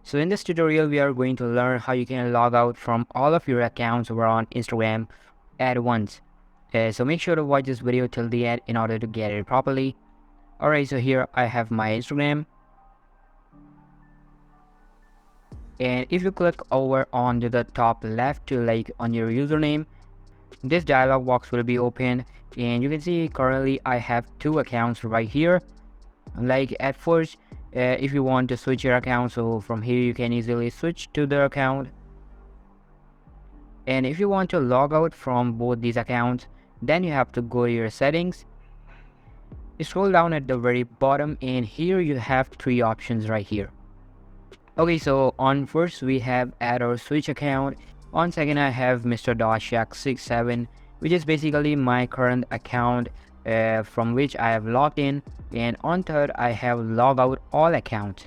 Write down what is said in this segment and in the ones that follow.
So in this tutorial, we are going to learn how you can log out from all of your accounts over on Instagram at once. So make sure to watch this video till the end in order to get it properly. Alright, so here I have my Instagram. And if you click over onto the top left to like on your username, this dialog box will be open, and you can see currently I have two accounts right here. Like at first, if you want to switch your account, so from here you can easily switch to the account. And if you want to log out from both these accounts, then you have to go to your settings, scroll down at the very bottom, and here you have three options right here. Okay, so on first we have add or switch account. On second I have Mr. Shaq67, which is basically my current account from which I have logged in. And on third I have log out all accounts.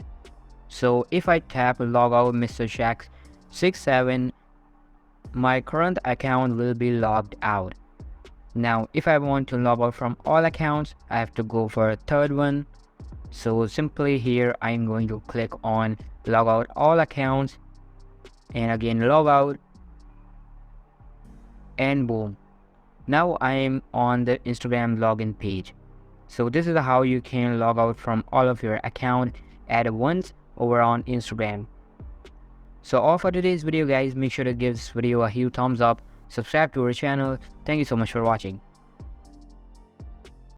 So if I tap log out Mr. Shaq67, my current account will be logged out. Now if I want to log out from all accounts, I have to go for a third one. So simply here I'm going to click on log out all accounts, and again log out, and boom, now I am on the Instagram login page. So this is how you can log out from all of your account at once over on Instagram. So all for today's video guys, make sure to give this video a huge thumbs up, subscribe to our channel. Thank you so much for watching.